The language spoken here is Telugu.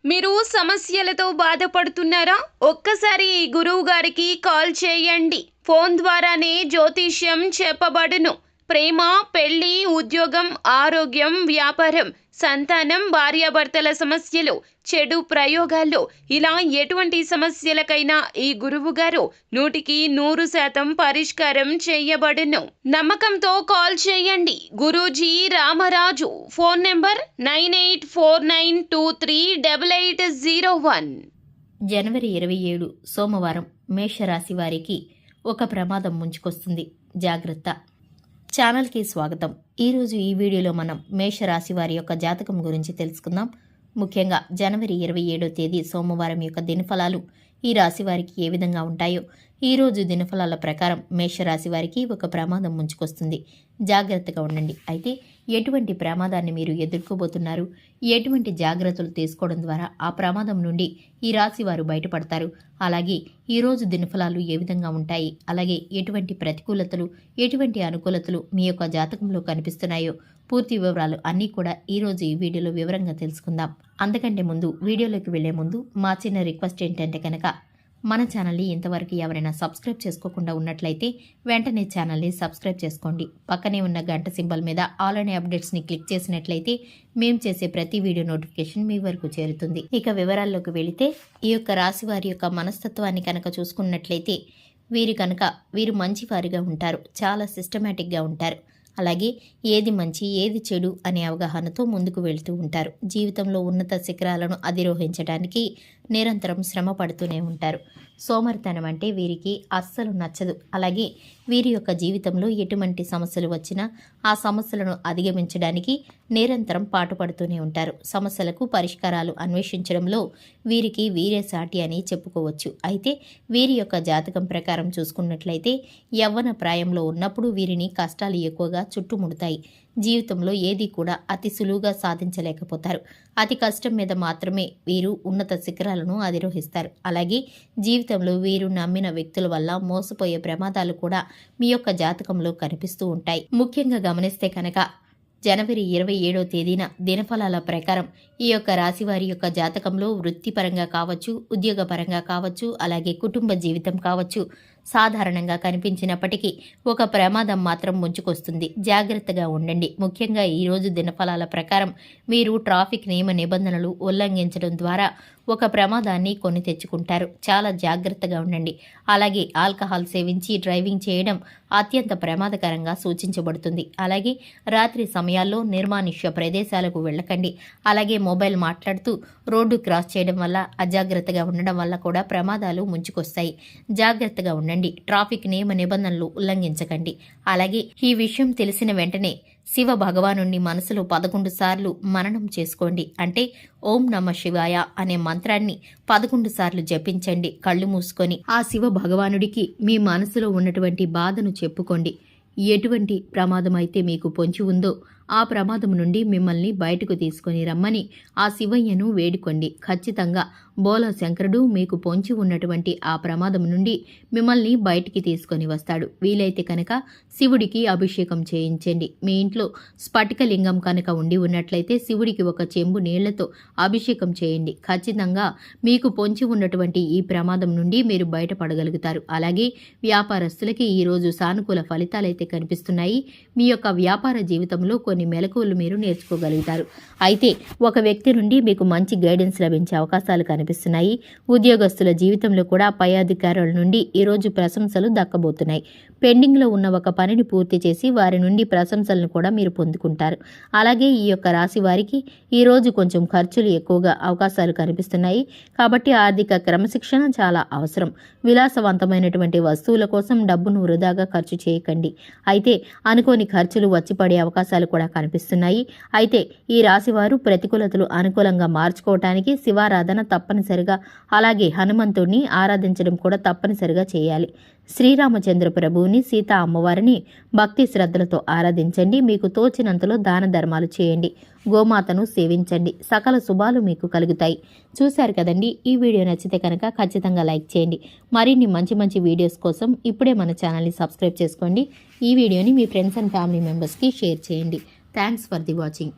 మీరు సమస్యలతో బాధపడుతున్నారా? ఒక్కసారి ఈ గురువు గారికి కాల్ చేయండి. ఫోన్ ద్వారానే జ్యోతిష్యం చెప్పబడును. ప్రేమ, పెళ్లి, ఉద్యోగం, ఆరోగ్యం, వ్యాపారం, సంతానం, భార్యాభర్తల సమస్యలు, చెడు ప్రయోగాలు, ఇలా ఎటువంటి సమస్యలకైనా ఈ గురువు గారు 100% పరిష్కారం చేయబడును. నమ్మకంతో కాల్ చేయండి. గురూజీ రామరాజు. Phone number 9849238801. జనవరి 27 సోమవారం మేషరాశి వారికి ఒక ప్రమాదం ముంచుకొస్తుంది. జాగ్రత్త. ఛానల్కి స్వాగతం. ఈరోజు ఈ వీడియోలో మనం మేషరాశి వారి యొక్క జాతకం గురించి తెలుసుకుందాం. ముఖ్యంగా జనవరి 27వ తేదీ సోమవారం యొక్క దినఫలాలు ఈ రాశి వారికి ఏ విధంగా ఉంటాయో, ఈరోజు దినఫలాల ప్రకారం మేషరాశి వారికి ఒక ప్రమాదం ముంచుకొస్తుంది. జాగ్రత్తగా ఉండండి. అయితే ఎటువంటి ప్రమాదాన్ని మీరు ఎదుర్కోబోతున్నారు, ఎటువంటి జాగ్రత్తలు తీసుకోవడం ద్వారా ఆ ప్రమాదం నుండి ఈ రాశి వారు బయటపడతారు, అలాగే ఈరోజు దినఫలాలు ఏ విధంగా ఉంటాయి, అలాగే ఎటువంటి ప్రతికూలతలు, ఎటువంటి అనుకూలతలు మీ యొక్క జాతకంలో కనిపిస్తున్నాయో పూర్తి వివరాలు అన్నీ కూడా ఈరోజు ఈ వీడియోలో వివరంగా తెలుసుకుందాం. అంతకంటే ముందు వీడియోలోకి వెళ్లే ముందు మా చిన్న రిక్వెస్ట్ ఏంటంటే కనుక మన ఛానల్ని ఇంతవరకు ఎవరైనా సబ్స్క్రైబ్ చేసుకోకుండా ఉన్నట్లయితే వెంటనే ఛానల్ని సబ్స్క్రైబ్ చేసుకోండి. పక్కనే ఉన్న గంట సింబల్ మీద ఆల్ అనే అప్డేట్స్ని క్లిక్ చేసినట్లయితే మేము చేసే ప్రతి వీడియో నోటిఫికేషన్ మీ వరకు చేరుతుంది. ఇక వివరాల్లోకి వెళితే ఈ యొక్క రాశి వారి యొక్క మనస్తత్వాన్ని కనుక చూసుకున్నట్లయితే వీరు మంచివారిగా ఉంటారు. చాలా సిస్టమేటిక్గా ఉంటారు. అలాగే ఏది మంచి ఏది చెడు అనే అవగాహనతో ముందుకు వెళ్తూ ఉంటారు. జీవితంలో ఉన్నత శిఖరాలను అధిరోహించడానికి నిరంతరం శ్రమ పడుతూనే ఉంటారు. సోమరితనం అంటే వీరికి అస్సలు నచ్చదు. అలాగే వీరి యొక్క జీవితంలో ఎటువంటి సమస్యలు వచ్చినా ఆ సమస్యలను అధిగమించడానికి నిరంతరం పాటుపడుతూనే ఉంటారు. సమస్యలకు పరిష్కారాలు అన్వేషించడంలో వీరికి వీరే సాటి అని చెప్పుకోవచ్చు. అయితే వీరి యొక్క జాతకం ప్రకారం చూసుకున్నట్లయితే యవ్వన ప్రాయంలో ఉన్నప్పుడు వీరిని కష్టాలు ఎక్కువగా చుట్టుముడతాయి. జీవితంలో ఏది కూడా అతి సులువుగా సాధించలేకపోతారు. అతి కష్టం మీద మాత్రమే వీరు ఉన్నత శిఖరాలను అధిరోహిస్తారు. అలాగే జీవితంలో వీరు నమ్మిన వ్యక్తుల వల్ల మోసపోయే ప్రమాదాలు కూడా మీ యొక్క జాతకంలో కనిపిస్తూ ఉంటాయి. ముఖ్యంగా గమనిస్తే కనుక జనవరి 27వ తేదీన దినఫలాల ప్రకారం ఈ యొక్క రాశివారి యొక్క జాతకంలో వృత్తిపరంగా కావచ్చు, ఉద్యోగపరంగా కావచ్చు, అలాగే కుటుంబ జీవితం కావచ్చు, సాధారణంగా కనిపించినప్పటికీ ఒక ప్రమాదం మాత్రం ముంచుకొస్తుంది. జాగ్రత్తగా ఉండండి. ముఖ్యంగా ఈరోజు దినఫలాల ప్రకారం మీరు ట్రాఫిక్ నియమ నిబంధనలు ఉల్లంఘించడం ద్వారా ఒక ప్రమాదాన్ని కొని తెచ్చుకుంటారు. చాలా జాగ్రత్తగా ఉండండి. అలాగే ఆల్కహాల్ సేవించి డ్రైవింగ్ చేయడం అత్యంత ప్రమాదకరంగా సూచించబడుతుంది. అలాగే రాత్రి సమయాల్లో నిర్మానుష్య ప్రదేశాలకు వెళ్ళకండి. అలాగే మొబైల్ మాట్లాడుతూ రోడ్డు క్రాస్ చేయడం వల్ల, అజాగ్రత్తగా ఉండడం వల్ల కూడా ప్రమాదాలు ముంచుకొస్తాయి. జాగ్రత్తగా ఉండండి. ట్రాఫిక్ నియమ నిబంధనలు ఉల్లంఘించకండి. అలాగే ఈ విషయం తెలిసిన వెంటనే శివ భగవానుణ్ణి మనసులో 11 సార్లు మననం చేసుకోండి. అంటే ఓం నమ శివాయ అనే మంత్రాన్ని 11 సార్లు జపించండి కళ్ళు మూసుకొని. ఆ శివ భగవానుడికి మీ మనసులో ఉన్నటువంటి బాధను చెప్పుకోండి. ఎటువంటి ప్రమాదం అయితే మీకు పొంచి ఉందో ఆ ప్రమాదం నుండి మిమ్మల్ని బయటకు తీసుకొని రమ్మని ఆ శివయ్యను వేడుకోండి. ఖచ్చితంగా బోలా శంకరుడు మీకు పొంచి ఉన్నటువంటి ఆ ప్రమాదం నుండి మిమ్మల్ని బయటికి తీసుకొని వస్తాడు. వీలైతే కనుక శివుడికి అభిషేకం చేయించండి. మీ ఇంట్లో స్ఫటికలింగం కనుక ఉండి ఉన్నట్లయితే శివుడికి ఒక చెంబు నీళ్లతో అభిషేకం చేయండి. ఖచ్చితంగా మీకు పొంచి ఉన్నటువంటి ఈ ప్రమాదం నుండి మీరు బయటపడగలుగుతారు. అలాగే వ్యాపారస్తులకి ఈరోజు సానుకూల ఫలితాలైతే కనిపిస్తున్నాయి. మీ యొక్క వ్యాపార జీవితంలో కొన్ని మెలకువలు మీరు నేర్చుకోగలుగుతారు. అయితే ఒక వ్యక్తి నుండి మీకు మంచి గైడెన్స్ లభించే అవకాశాలు కనిపిస్తున్నాయి. ఉద్యోగస్తుల జీవితంలో కూడా పై అధికారుల నుండి ఈరోజు ప్రశంసలు దక్కబోతున్నాయి. పెండింగ్లో ఉన్న ఒక పనిని పూర్తి చేసి వారి నుండి ప్రశంసలను కూడా మీరు పొందుకుంటారు. అలాగే ఈ యొక్క రాశి వారికి ఈరోజు కొంచెం ఖర్చులు ఎక్కువగా అవకాశాలు కనిపిస్తున్నాయి. కాబట్టి ఆర్థిక క్రమశిక్షణ చాలా అవసరం. విలాసవంతమైనటువంటి వస్తువుల కోసం డబ్బును వృధాగా ఖర్చు చేయకండి. అయితే అనుకోని ఖర్చులు వచ్చి పడే అవకాశాలు కూడా కనిపిస్తున్నాయి. అయితే ఈ రాశివారు ప్రతికూలతలు అనుకూలంగా మార్చుకోవటానికి శివారాధన తప్పనిసరిగా, అలాగే హనుమంతుడిని ఆరాధించడం కూడా తప్పనిసరిగా చేయాలి. శ్రీరామచంద్ర ప్రభువుని, సీతా అమ్మవారిని భక్తి శ్రద్ధలతో ఆరాధించండి. మీకు తోచినంతలో దాన ధర్మాలు చేయండి. గోమాతను సేవించండి. సకల శుభాలు మీకు కలుగుతాయి. చూశారు కదండి. ఈ వీడియో నచ్చితే కనుక ఖచ్చితంగా లైక్ చేయండి. మరిన్ని మంచి మంచి వీడియోస్ కోసం ఇప్పుడే మన ఛానల్ని సబ్స్క్రైబ్ చేసుకోండి. ఈ వీడియోని మీ ఫ్రెండ్స్ అండ్ ఫ్యామిలీ మెంబర్స్కి షేర్ చేయండి. Thanks for the watching.